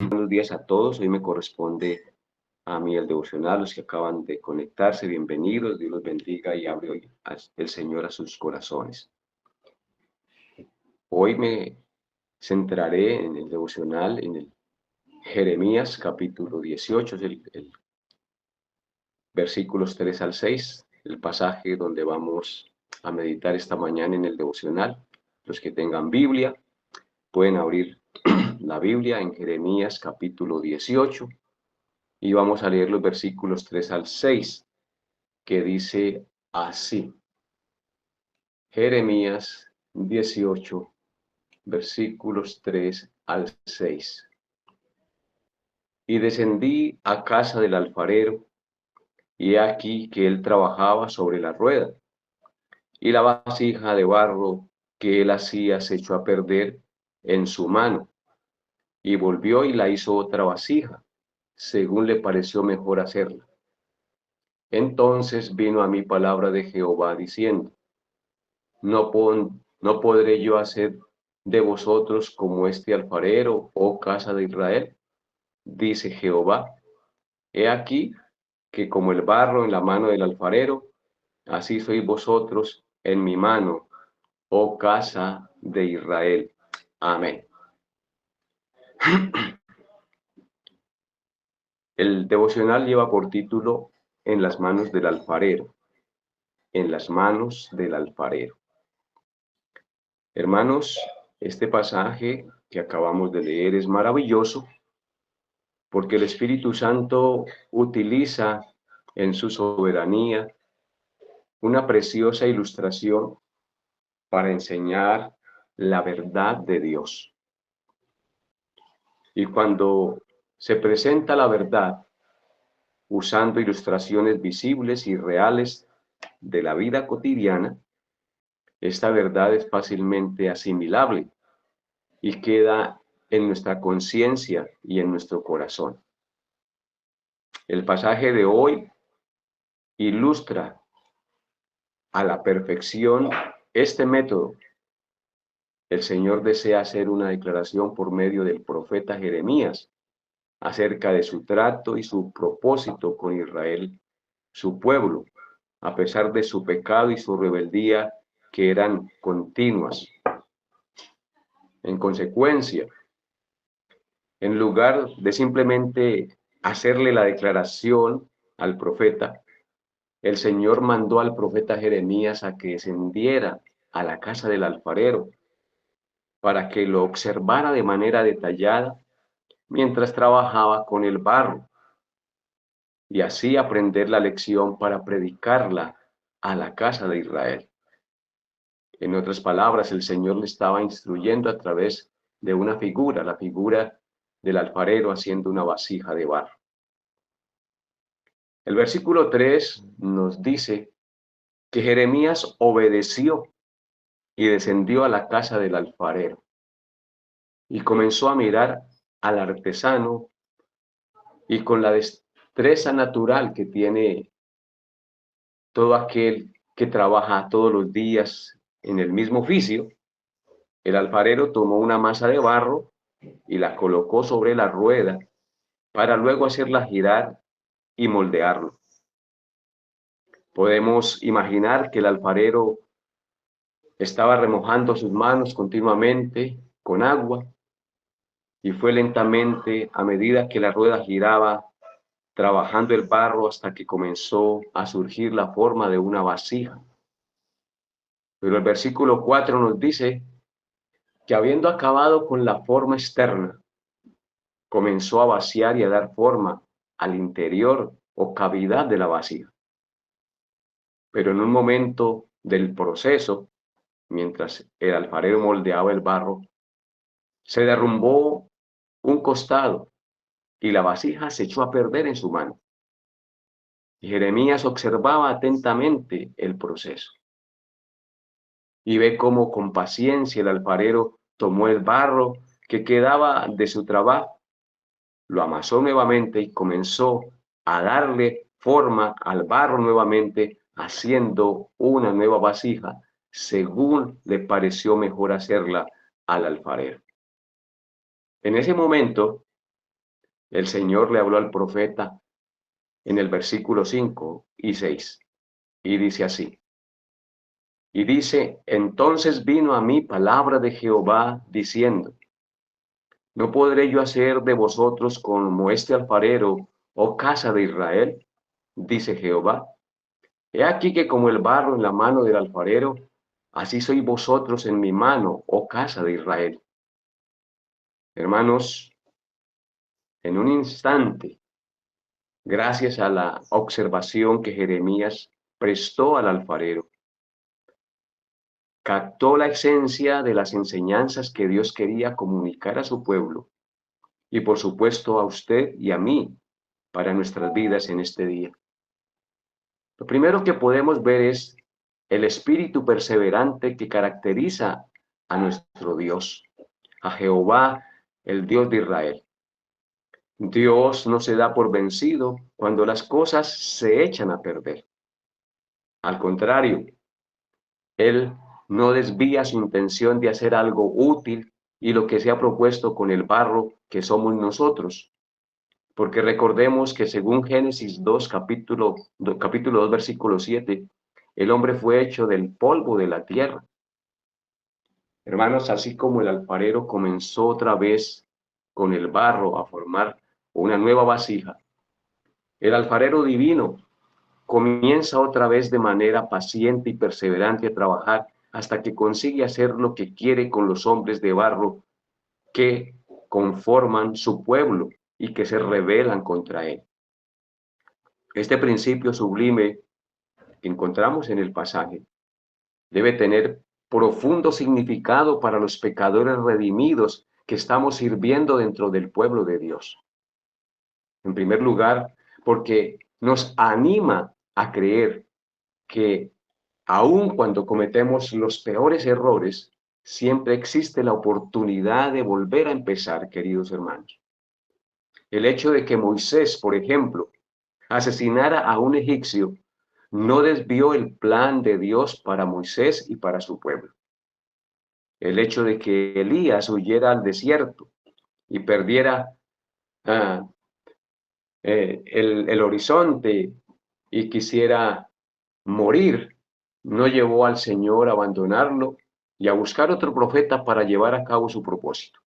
Buenos días a todos. Hoy me corresponde a mí el devocional. Los que acaban de conectarse, bienvenidos. Dios los bendiga y abre hoy el Señor a sus corazones. Hoy me centraré en el devocional, en el Jeremías capítulo 18, es el versículos 3 al 6, el pasaje donde vamos a meditar esta mañana en el devocional. Los que tengan Biblia pueden abrir la Biblia en Jeremías capítulo 18. Y vamos a leer los versículos 3 al 6, que dice así. Jeremías 18, versículos 3 al 6. Y descendí a casa del alfarero, y he aquí que él trabajaba sobre la rueda, y la vasija de barro que él hacía se echó a perder en su mano, y volvió y la hizo otra vasija, según le pareció mejor hacerla. Entonces vino a mí palabra de Jehová diciendo: ¿No podré yo hacer de vosotros como este alfarero, oh casa de Israel? Dice Jehová. He aquí que como el barro en la mano del alfarero, así sois vosotros en mi mano, oh casa de Israel. Amén. El devocional lleva por título En las manos del alfarero. En las manos del alfarero. Hermanos, este pasaje que acabamos de leer es maravilloso porque el Espíritu Santo utiliza en su soberanía una preciosa ilustración para enseñar la verdad de Dios. Y cuando se presenta la verdad usando ilustraciones visibles y reales de la vida cotidiana, esta verdad es fácilmente asimilable y queda en nuestra conciencia y en nuestro corazón. El pasaje de hoy ilustra a la perfección este método. El Señor desea hacer una declaración por medio del profeta Jeremías acerca de su trato y su propósito con Israel, su pueblo, a pesar de su pecado y su rebeldía que eran continuas. En consecuencia, en lugar de simplemente hacerle la declaración al profeta, el Señor mandó al profeta Jeremías a que descendiera a la casa del alfarero para que lo observara de manera detallada mientras trabajaba con el barro y así aprender la lección para predicarla a la casa de Israel. En otras palabras, el Señor le estaba instruyendo a través de una figura, la figura del alfarero haciendo una vasija de barro. El versículo 3 nos dice que Jeremías obedeció y descendió a la casa del alfarero y comenzó a mirar al artesano, y con la destreza natural que tiene todo aquel que trabaja todos los días en el mismo oficio, el alfarero tomó una masa de barro y la colocó sobre la rueda para luego hacerla girar y moldearlo. Podemos imaginar que el alfarero estaba remojando sus manos continuamente con agua, y fue lentamente, a medida que la rueda giraba, trabajando el barro hasta que comenzó a surgir la forma de una vasija. Pero el versículo 4 nos dice que habiendo acabado con la forma externa, comenzó a vaciar y a dar forma al interior o cavidad de la vasija. Pero en un momento del proceso, mientras el alfarero moldeaba el barro, se derrumbó un costado y la vasija se echó a perder en su mano. Y Jeremías observaba atentamente el proceso y ve cómo con paciencia el alfarero tomó el barro que quedaba de su trabajo, lo amasó nuevamente y comenzó a darle forma al barro nuevamente, haciendo una nueva vasija según le pareció mejor hacerla al alfarero. En ese momento, El Señor le habló al profeta en el versículo 5 y 6, y dice así. Y dice, entonces vino a mí palabra de Jehová diciendo, ¿no podré yo hacer de vosotros como este alfarero, oh casa de Israel? Dice Jehová. He aquí que como el barro en la mano del alfarero, así sois vosotros en mi mano, oh casa de Israel. Hermanos, en un instante, gracias a la observación que Jeremías prestó al alfarero, captó la esencia de las enseñanzas que Dios quería comunicar a su pueblo y por supuesto a usted y a mí para nuestras vidas en este día. Lo primero que podemos ver es el espíritu perseverante que caracteriza a nuestro Dios, a Jehová, el Dios de Israel. Dios no se da por vencido cuando las cosas se echan a perder. Al contrario, Él no desvía su intención de hacer algo útil y lo que se ha propuesto con el barro que somos nosotros. Porque recordemos que según Génesis 2, capítulo 2, versículo 7, el hombre fue hecho del polvo de la tierra. Hermanos, así como el alfarero comenzó otra vez con el barro a formar una nueva vasija, el alfarero divino comienza otra vez de manera paciente y perseverante a trabajar hasta que consigue hacer lo que quiere con los hombres de barro que conforman su pueblo y que se rebelan contra él. Este principio sublime que encontramos en el pasaje debe tener profundo significado para los pecadores redimidos que estamos sirviendo dentro del pueblo de Dios. En primer lugar, porque nos anima a creer que aun cuando cometemos los peores errores, siempre existe la oportunidad de volver a empezar, queridos hermanos. El hecho de que Moisés, por ejemplo, asesinara a un egipcio no desvió el plan de Dios para Moisés y para su pueblo. El hecho de que Elías huyera al desierto y perdiera ah, el horizonte y quisiera morir, no llevó al Señor a abandonarlo y a buscar otro profeta para llevar a cabo su propósito.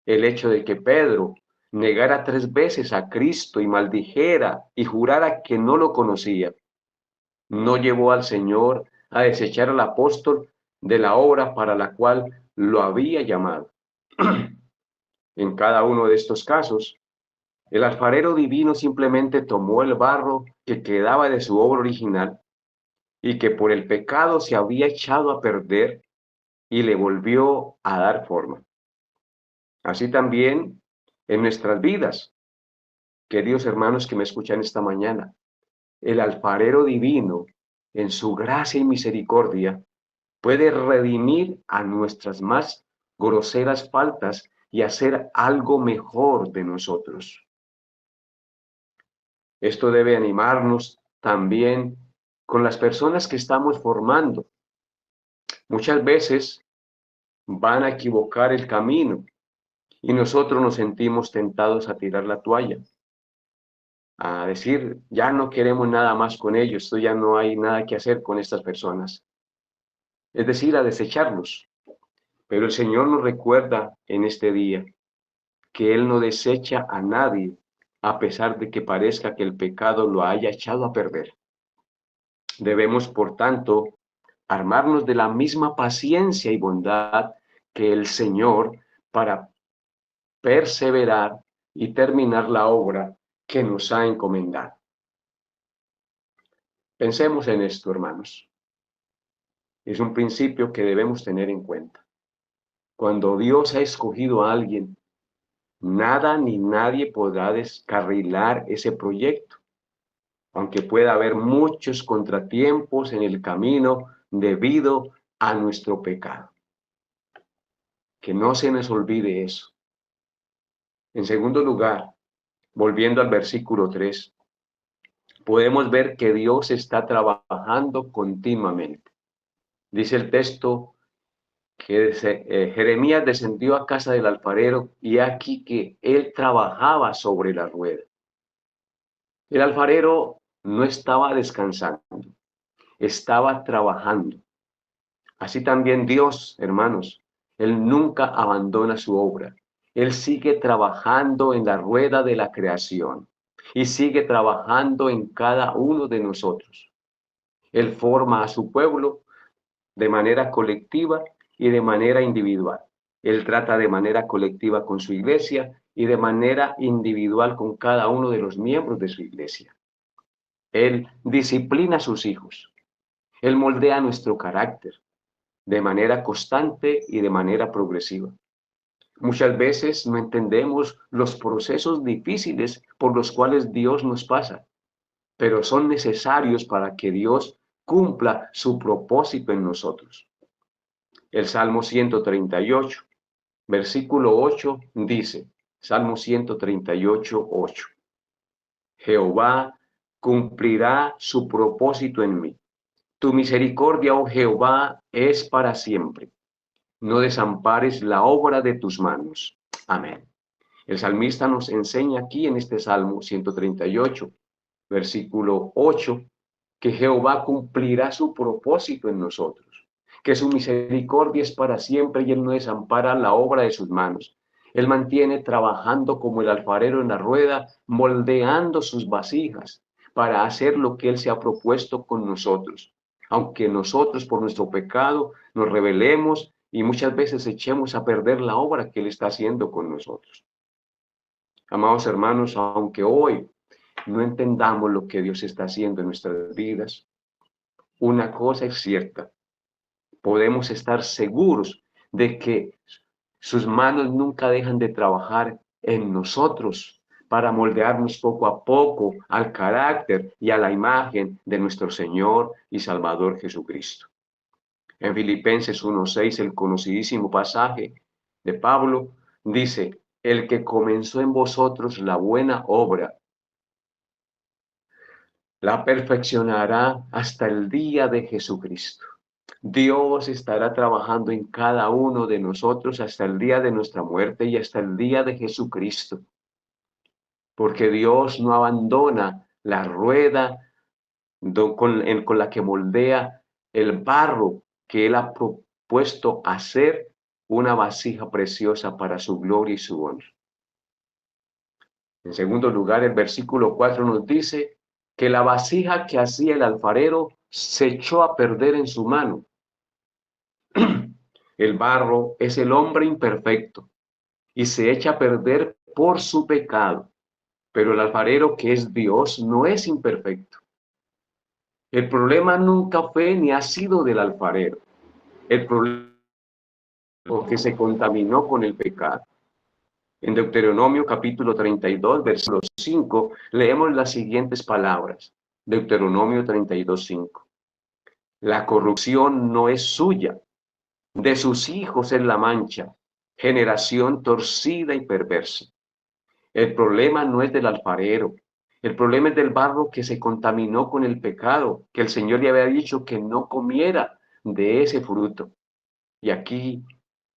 El hecho de que Pedro negara 3 veces a Cristo y maldijera y jurara que no lo conocía, no llevó al Señor a desechar al apóstol de la obra para la cual lo había llamado. En cada uno de estos casos, el alfarero divino simplemente tomó el barro que quedaba de su obra original y que por el pecado se había echado a perder y le volvió a dar forma. Así también en nuestras vidas, queridos hermanos que me escuchan esta mañana, el alfarero divino, en su gracia y misericordia, puede redimir a nuestras más groseras faltas y hacer algo mejor de nosotros. Esto debe animarnos también con las personas que estamos formando. Muchas veces van a equivocar el camino y nosotros nos sentimos tentados a tirar la toalla, a decir, ya no queremos nada más con ellos, esto ya no hay nada que hacer con estas personas. Es decir, a desecharlos. Pero el Señor nos recuerda en este día que Él no desecha a nadie, a pesar de que parezca que el pecado lo haya echado a perder. Debemos, por tanto, armarnos de la misma paciencia y bondad que el Señor para perseverar y terminar la obra que nos ha encomendado. Pensemos en esto, hermanos. Es un principio que debemos tener en cuenta. Cuando Dios ha escogido a alguien, nada ni nadie podrá descarrilar ese proyecto, aunque pueda haber muchos contratiempos en el camino debido a nuestro pecado. Que no se nos olvide eso. En segundo lugar, volviendo al versículo 3, podemos ver que Dios está trabajando continuamente. Dice el texto que Jeremías descendió a casa del alfarero y aquí que él trabajaba sobre la rueda. El alfarero no estaba descansando, estaba trabajando. Así también Dios, hermanos, Él nunca abandona su obra. Él sigue trabajando en la rueda de la creación y sigue trabajando en cada uno de nosotros. Él forma a su pueblo de manera colectiva y de manera individual. Él trata de manera colectiva con su iglesia y de manera individual con cada uno de los miembros de su iglesia. Él disciplina a sus hijos. Él moldea nuestro carácter de manera constante y de manera progresiva. Muchas veces no entendemos los procesos difíciles por los cuales Dios nos pasa, pero son necesarios para que Dios cumpla su propósito en nosotros. El Salmo 138, versículo 8 dice, Salmo 138, 8. Jehová cumplirá su propósito en mí. Tu misericordia, oh Jehová, es para siempre. No desampares la obra de tus manos. Amén. El salmista nos enseña aquí en este Salmo 138, versículo 8, que Jehová cumplirá su propósito en nosotros, que su misericordia es para siempre y Él no desampara la obra de sus manos. Él mantiene trabajando como el alfarero en la rueda, moldeando sus vasijas para hacer lo que Él se ha propuesto con nosotros. Aunque nosotros por nuestro pecado nos rebelemos y muchas veces echemos a perder la obra que Él está haciendo con nosotros. Amados hermanos, aunque hoy no entendamos lo que Dios está haciendo en nuestras vidas, una cosa es cierta, podemos estar seguros de que sus manos nunca dejan de trabajar en nosotros para moldearnos poco a poco al carácter y a la imagen de nuestro Señor y Salvador Jesucristo. En Filipenses 1:6, el conocidísimo pasaje de Pablo, dice, el que comenzó en vosotros la buena obra, la perfeccionará hasta el día de Jesucristo. Dios estará trabajando en cada uno de nosotros hasta el día de nuestra muerte y hasta el día de Jesucristo, porque Dios no abandona la rueda con la que moldea el barro que Él ha propuesto hacer una vasija preciosa para su gloria y su honra. En segundo lugar, el versículo 4 nos dice que la vasija que hacía el alfarero se echó a perder en su mano. El barro es el hombre imperfecto y se echa a perder por su pecado, pero el alfarero que es Dios no es imperfecto. El problema nunca fue ni ha sido del alfarero. El problema es que se contaminó con el pecado. En Deuteronomio capítulo 32, versículo 5, leemos las siguientes palabras. Deuteronomio 32, 5. La corrupción no es suya, de sus hijos es la mancha, generación torcida y perversa. El problema no es del alfarero, el problema es del barro que se contaminó con el pecado, que el Señor le había dicho que no comiera de ese fruto. Y aquí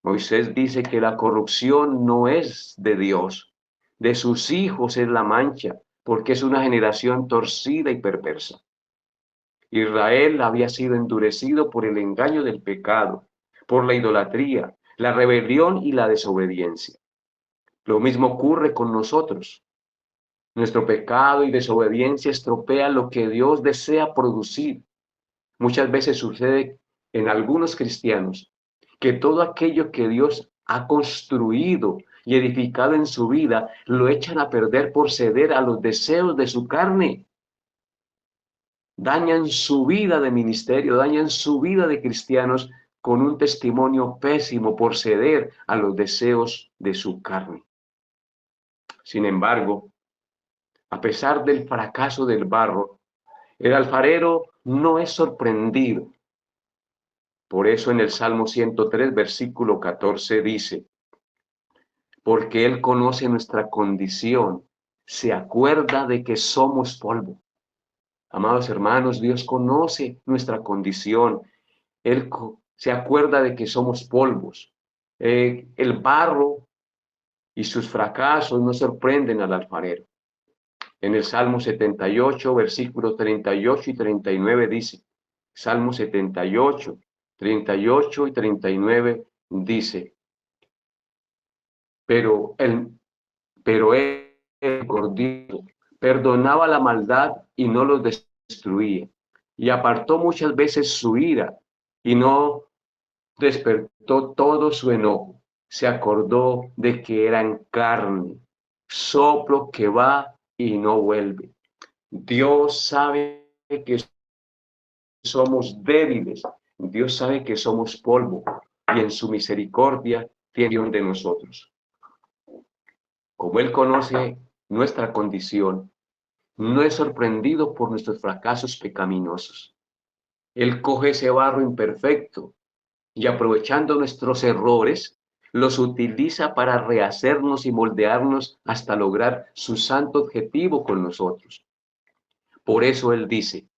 Moisés dice que la corrupción no es de Dios, de sus hijos es la mancha, porque es una generación torcida y perversa. Israel había sido endurecido por el engaño del pecado, por la idolatría, la rebelión y la desobediencia. Lo mismo ocurre con nosotros. Nuestro pecado y desobediencia estropea lo que Dios desea producir. Muchas veces sucede en algunos cristianos que todo aquello que Dios ha construido y edificado en su vida lo echan a perder por ceder a los deseos de su carne. Dañan su vida de ministerio, dañan su vida de cristianos con un testimonio pésimo por ceder a los deseos de su carne. Sin embargo, a pesar del fracaso del barro, el alfarero no es sorprendido. Por eso en el Salmo 103, versículo 14 dice, porque Él conoce nuestra condición, se acuerda de que somos polvo. Amados hermanos, Dios conoce nuestra condición. Él se acuerda de que somos polvos. El barro y sus fracasos no sorprenden al alfarero. En el Salmo 78, versículos 38 y 39 dice, Salmo 78, 38 y 39 dice, pero el Cordero perdonaba la maldad y no los destruía, y apartó muchas veces su ira y no despertó todo su enojo. Se acordó de que eran carne, soplo que va y no vuelve. Dios sabe que somos débiles, Dios sabe que somos polvo y en su misericordia tiene de nosotros. Como Él conoce nuestra condición, no es sorprendido por nuestros fracasos pecaminosos. Él coge ese barro imperfecto y aprovechando nuestros errores, los utiliza para rehacernos y moldearnos hasta lograr su santo objetivo con nosotros. Por eso Él dice,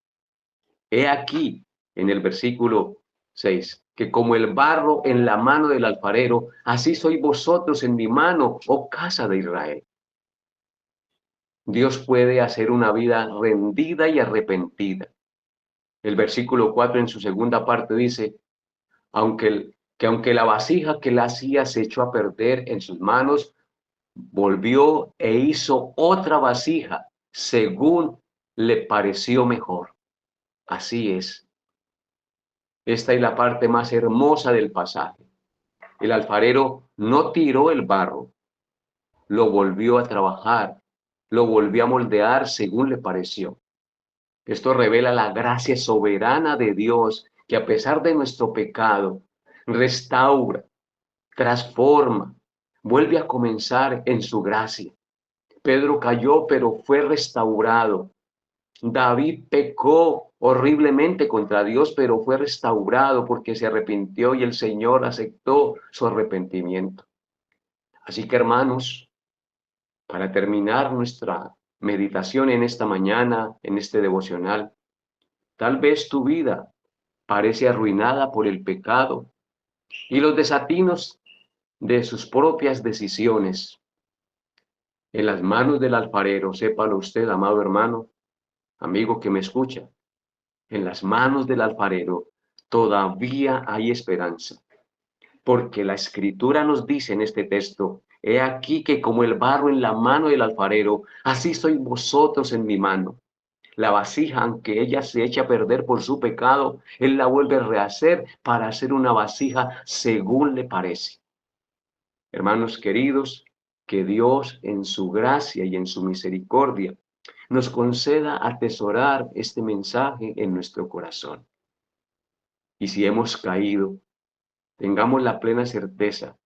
he aquí en el versículo 6, que como el barro en la mano del alfarero, así sois vosotros en mi mano, oh casa de Israel. Dios puede hacer una vida rendida y arrepentida. El versículo 4 en su segunda parte dice, aunque la vasija que la hacía se echó a perder en sus manos, volvió e hizo otra vasija según le pareció mejor. Así es. Esta es la parte más hermosa del pasaje. El alfarero no tiró el barro, lo volvió a trabajar, lo volvió a moldear según le pareció. Esto revela la gracia soberana de Dios que a pesar de nuestro pecado, restaura, transforma, vuelve a comenzar en su gracia. Pedro cayó, pero fue restaurado. David pecó horriblemente contra Dios, pero fue restaurado porque se arrepintió y el Señor aceptó su arrepentimiento. Así que, hermanos, para terminar nuestra meditación en esta mañana, en este devocional, tal vez tu vida parece arruinada por el pecado y los desatinos de sus propias decisiones. En las manos del alfarero, sépalo usted, amado hermano, amigo que me escucha, en las manos del alfarero todavía hay esperanza, porque la escritura nos dice en este texto, he aquí que como el barro en la mano del alfarero, así sois vosotros en mi mano. La vasija, aunque ella se echa a perder por su pecado, Él la vuelve a rehacer para hacer una vasija según le parece. Hermanos queridos, que Dios en su gracia y en su misericordia nos conceda atesorar este mensaje en nuestro corazón. Y si hemos caído, tengamos la plena certeza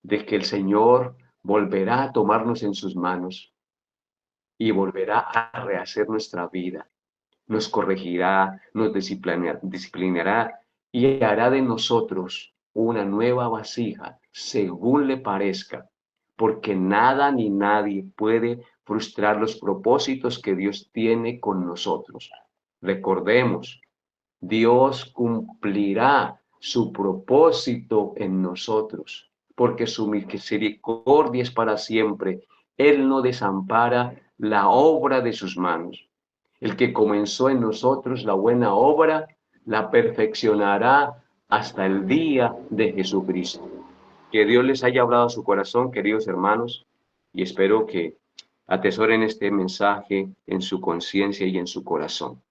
de que el Señor volverá a tomarnos en sus manos y volverá a rehacer nuestra vida. Nos corregirá, nos disciplinará y hará de nosotros una nueva vasija según le parezca, porque nada ni nadie puede frustrar los propósitos que Dios tiene con nosotros. Recordemos, Dios cumplirá su propósito en nosotros, porque su misericordia es para siempre. Él no desampara la obra de sus manos. El que comenzó en nosotros la buena obra, la perfeccionará hasta el día de Jesucristo. Que Dios les haya hablado a su corazón, queridos hermanos, y espero que atesoren este mensaje en su conciencia y en su corazón.